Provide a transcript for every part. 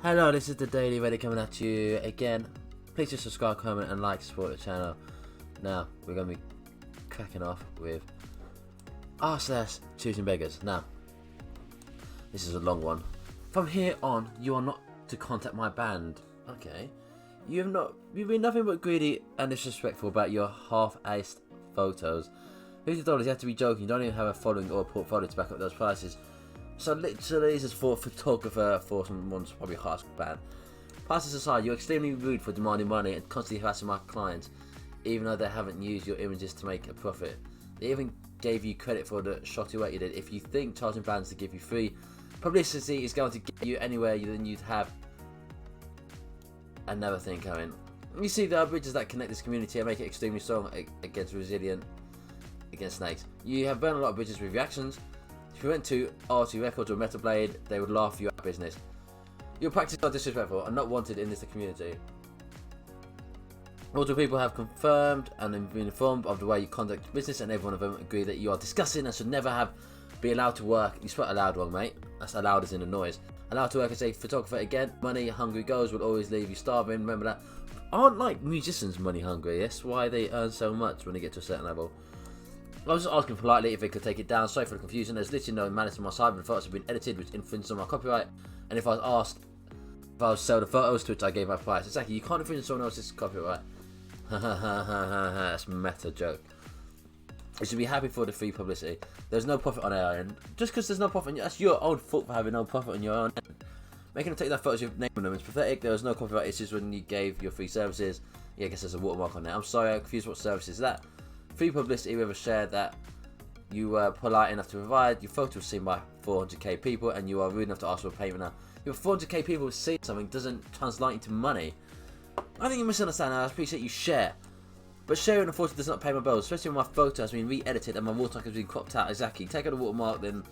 Hello, this is the Daily Ready coming at you again. Please just subscribe, comment and like to support the channel. Now, we're going to be cracking off with Choosing Beggars. Now, this is a long one. From here on, you are not to contact my band. Okay. You've been nothing but greedy and disrespectful about your half-aced photos. $50, you have to be joking. You don't even have a following or a portfolio to back up those prices. So literally, this is for a photographer for someone's probably high school band. Prices aside, you're extremely rude for demanding money and constantly harassing my clients, even though they haven't used your images to make a profit. They even gave you credit for the shoddy work you did. If you think charging bands to give you free publicity is going to get you anywhere, then you'd have another thing coming. You see, there are bridges that connect this community and make it extremely strong resilient against snakes. You have burned a lot of bridges with your actions. If you went to RT Records or Metal Blade, they would laugh you out of business. Your practices are disrespectful and not wanted in this community. Multiple people have confirmed and been informed of the way you conduct business, and every one of them agree that you are disgusting and should never be allowed to work. You spelled allowed wrong, mate. That's allowed as in a noise. Allowed to work as a photographer again. Money hungry girls will always leave you starving. Remember that. Aren't like musicians money hungry? That's why they earn so much when they get to a certain level. I was just asking politely if they could take it down. Sorry for the confusion. There's literally no malice on my side, but the photos have been edited, which infringes on my copyright. And if I was asked if I would sell the photos, to which I gave my price. Exactly, you can't infringe on someone else's copyright. That's a meta joke. You should be happy for the free publicity. There's no profit on our end. Just because there's no profit, that's your own fault for having no profit on your own end. Making them take that photos with name on them is pathetic. There was no copyright issues when you gave your free services. Yeah, I guess there's a watermark on there. I'm sorry, I'm confused. What service is that? Free publicity, we ever shared that you were polite enough to provide. Your photo was seen by 400k people and you are rude enough to ask for a payment now. Your 400k people seeing something doesn't translate into money. I think you misunderstand. I appreciate you share. But sharing unfortunately does not pay my bills, especially when my photo has been re-edited and my watermark has been cropped out. Exactly. Take out the watermark, then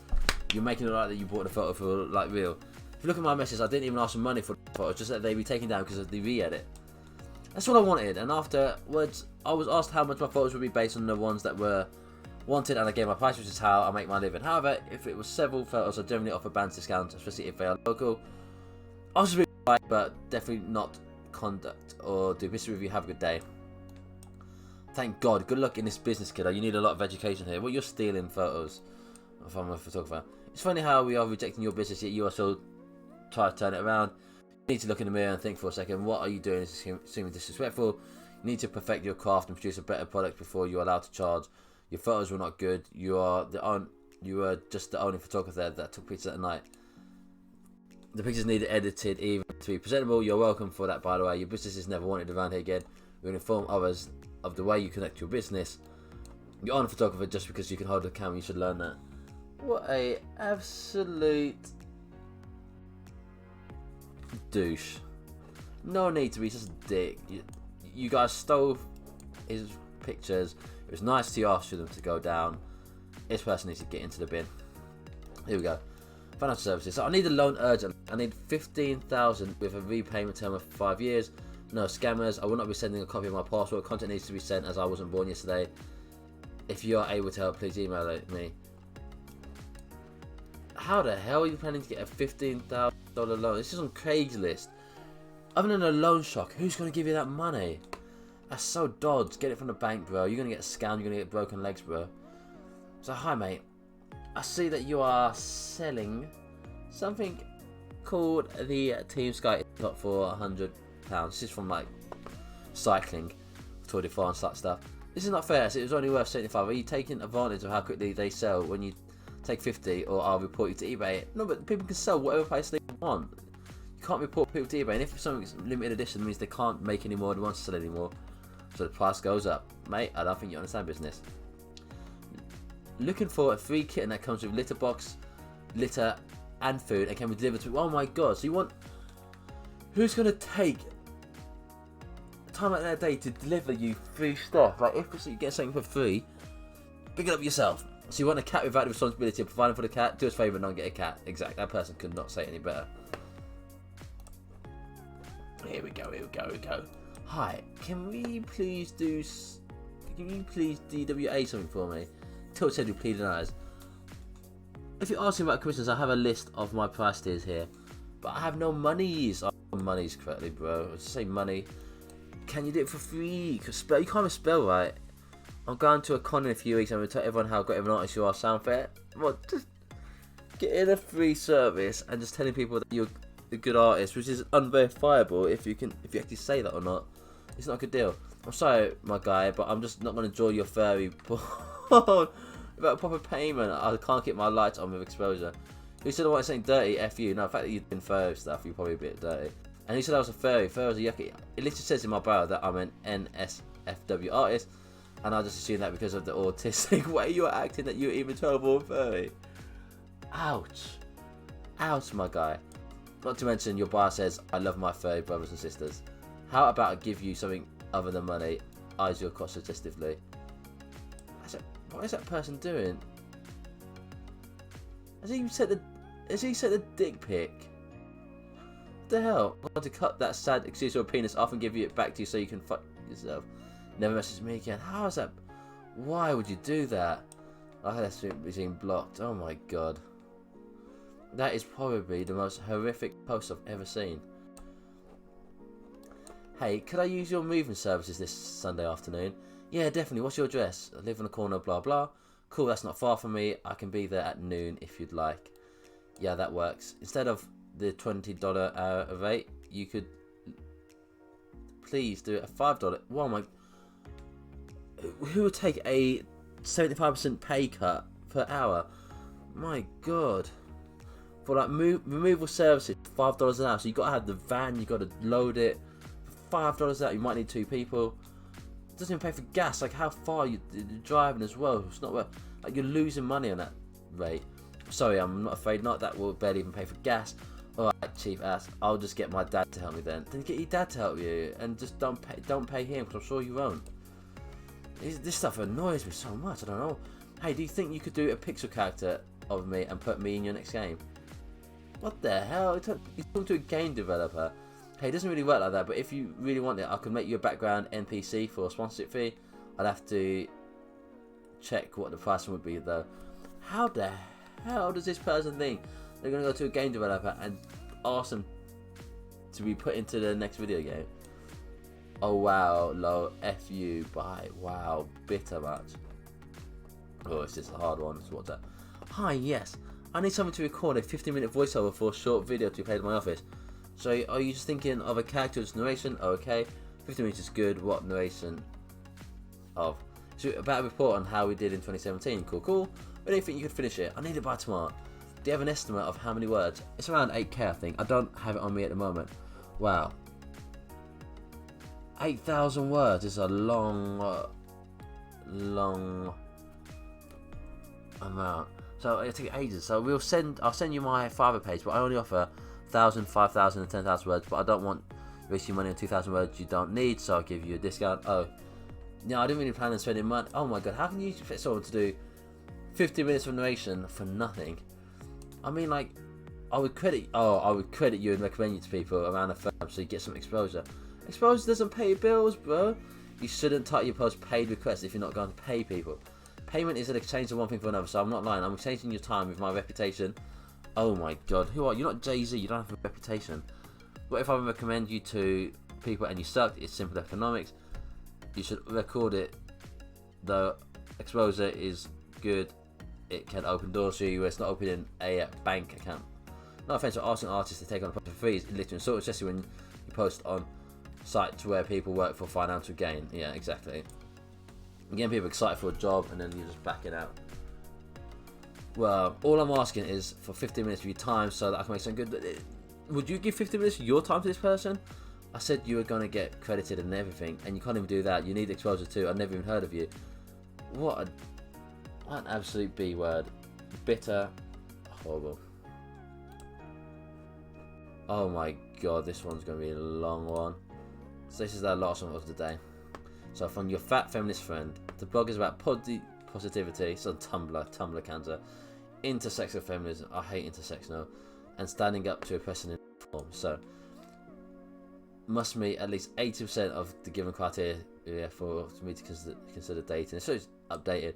you're making it look like that you bought the photo for like real. If you look at my message, I didn't even ask for money for the photo, just that they be taken down because of the re-edit. That's what I wanted, and afterwards I was asked how much my photos would be based on the ones that were wanted, and I gave my price, which is how I make my living. However, if it was several photos, I generally offer bands discounts, especially if they are local. I was just really polite, but definitely not conduct or do business review. Have a good day. Thank God. Good luck in this business, kiddo. You need a lot of education here. Well, you're stealing photos if I'm a photographer. It's funny how we are rejecting your business, yet you are still trying to turn it around. You need to look in the mirror and think for a second, what are you doing? Is extremely disrespectful. You need to perfect your craft and produce a better product before you're allowed to charge. Your photos were not good. You are just the only photographer that took pictures at night. The pictures needed edited even to be presentable. You're welcome for that, by the way. Your business is never wanted around here again. We're going to inform others of the way you conduct your business. You aren't a photographer just because you can hold a camera. You should learn that. What a absolute douche. No need to be just a dick. You guys stole his pictures. It was nice to ask for them to go down. This person needs to get into the bin. Here we go. Financial services. So I need a loan urgent. I need $15,000 with a repayment term of 5 years. No scammers. I will not be sending a copy of my passport. Content needs to be sent as I wasn't born yesterday. If you are able to help, please email me. How the hell are you planning to get a $15,000 loan? This is on Craigslist. Other than a loan shark, who's going to give you that money? That's so dodgy. Get it from the bank, bro. You're going to get scammed. You're going to get broken legs, bro. So, hi, mate. I see that you are selling something called the Team Sky got for £100. This is from, like, cycling, Tour de France, that stuff. This is not fair. So it was only worth $75. Are you taking advantage of how quickly they sell when you take 50, or I'll report you to eBay? No, but people can sell whatever price they want. You can't report people to eBay, and if something's limited edition, it means they can't make any more, they won't sell anymore, so the price goes up. Mate, I don't think you understand business. Looking for a free kitten that comes with litter box, litter, and food, and can be delivered to. Oh my god! So you want? Who's gonna take time out of their day to deliver you free stuff? Like if you get something for free, pick it up yourself. So you want a cat without the responsibility of providing for the cat? Do us a favour and don't get a cat. Exactly. That person could not say any better. Here we go. Hi, can you please DWA something for me? Tilt said with pleading eyes. If you're asking about commissions, I have a list of my price tiers here. But I have no monies. Oh, monies correctly, bro. I just say money. Can you do it for free? Cause spell, you can't even spell right. I'm going to a con in a few weeks. I'm going to tell everyone how great of an artist you are. Sound fair? Well, just get in a free service and just telling people that you're a good artist, which is unverifiable if you actually say that or not. It's not a good deal. I'm sorry, my guy, but I'm just not going to draw your furry porn without proper payment. I can't keep my lights on with exposure. Who said I wasn't saying dirty? F you. No, the fact that you've been furry stuff, you're probably a bit dirty. And he said I was a furry. Furry was a yucky. It literally says in my bio that I'm an NSFW artist, and I just assumed that because of the autistic way you were acting that you were even 12 or furry. Ouch. Ouch, my guy. Not to mention your bio says, I love my furry brothers and sisters. How about I give you something other than money? Eyes your cross suggestively. What is that person doing? Has he sent the dick pic? What the hell? I want to cut that sad excuse or penis off and give you it back to you so you can fuck yourself. Never message me again. How is that? Why would you do that? I had that being blocked. Oh my god. That is probably the most horrific post I've ever seen. Hey, could I use your moving services this Sunday afternoon? Yeah, definitely. What's your address? I live on the corner, blah blah. Cool, that's not far from me. I can be there at noon if you'd like. Yeah, that works. Instead of the $20 hour rate, you could please do it at $5. Wow, my... Who would take a 75% pay cut per hour? My god. For like removal services, $5 an hour. So you got to have the van, you got to load it. $5 an hour, you might need 2 people. It doesn't even pay for gas. Like how far you're driving as well. It's not worth. Like you're losing money on that rate. Sorry, I'm not afraid. Not that will barely even pay for gas. All right, chief ass. I'll just get my dad to help me then. Then get your dad to help you, and just don't pay him because I'm sure you won't. This stuff annoys me so much. I don't know. Hey, do you think you could do a pixel character of me and put me in your next game? What the hell? He's talking to a game developer. Hey, it doesn't really work like that, but if you really want it, I could make you a background NPC for a sponsorship fee. I'd have to check what the price would be, though. How the hell does this person think they're going to go to a game developer and ask them to be put into the next video game? Oh, wow, low, F you, bye, wow, bitter much. Oh, it's just a hard one, so what's that? Hi, yes, I need someone to record a 15-minute voiceover for a short video to be played in my office. So, are you just thinking of a character's narration? Oh, okay. 15 minutes is good. What narration of? So, about a report on how we did in 2017. Cool, cool. When do you think you could finish it? I need it by tomorrow. Do you have an estimate of how many words? It's around 8k, I think. I don't have it on me at the moment. Wow. 8,000 words is a long amount. So, it'll take ages. So, I'll send you my Fiverr page, but I only offer 1,000, 5,000 and 10,000 words, but I don't want to waste your money on 2,000 words you don't need, so I'll give you a discount. Oh, no, I didn't really plan on spending money. Oh my god, how can you expect someone to do 50 minutes of narration for nothing? I mean, like, I would credit you and recommend you to people around the firm so you get some exposure. Exposure doesn't pay bills, bro. You shouldn't title your post paid requests if you're not going to pay people. Payment is an exchange of one thing for another, so I'm not lying. I'm exchanging your time with my reputation. Oh my god, who are you? You're not Jay-Z, you don't have a reputation. What if I recommend you to people and you suck? It's simple economics. You should record it. The exposure is good. It can open doors for you. It's not opening a bank account. No offense to asking artists to take on a post for free. It's literally insult, especially when you post on sites where people work for financial gain. Yeah, exactly. You're getting people excited for a job and then you're just backing out. Well, all I'm asking is for 15 minutes of your time so that I can make something good. Would you give 15 minutes of your time to this person? I said you were going to get credited and everything, and you can't even do that. You need exposure too. I've never even heard of you. What an absolute B word. Bitter. Horrible. Oh my god, this one's going to be a long one. So this is our last one of the day. So from your fat feminist friend, the blog is about positivity. It's on Tumblr cancer. Intersexual feminism. I hate intersex now. And standing up to oppression in form. So must meet at least 80% of the given criteria for me to consider dating. So it's updated.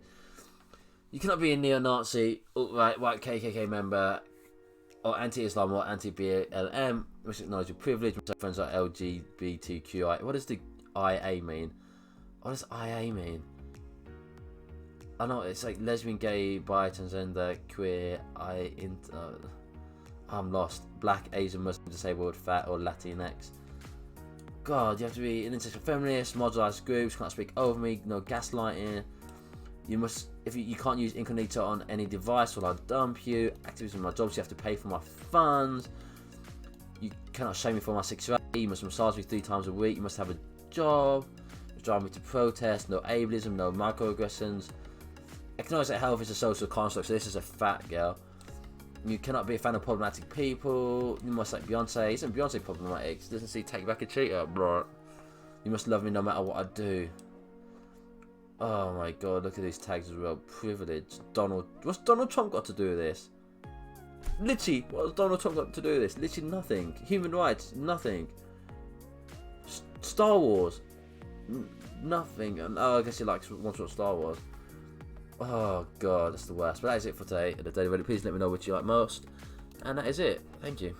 You cannot be a neo-Nazi, alt-right, white KKK member, or anti-Islam or anti-BLM, must acknowledge your privilege, must have friends like LGBTQI. What does the IA mean? What does IA mean? I know it's like lesbian, gay, bi, transgender, queer, I'm lost. Black, Asian, Muslim, disabled, fat, or Latinx. God, you have to be an intersectional feminist, marginalised groups, can't speak over me, no gaslighting. You must, if you can't use incognito on any device, or I'll dump you. Activism in my jobs, you have to pay for my funds. You cannot shame me for my sexuality. You must massage me 3 times a week. You must have a job. You drive me to protest. No ableism, no microaggressions. Acknowledge that health is a social construct, so this is a fat girl. You cannot be a fan of problematic people. You must like Beyonce. Isn't Beyonce problematic? Doesn't she take back a cheater, bro? You must love me no matter what I do. Oh my god, look at these tags as well. Privilege. What's Donald Trump got to do with this? Literally, what has Donald Trump got to do with this? Literally nothing. Human rights, nothing. Star Wars, nothing. And I guess he likes one shot Star Wars. Oh god, that's the worst. But that is it for today. Please let me know what you like most. And that is it. Thank you.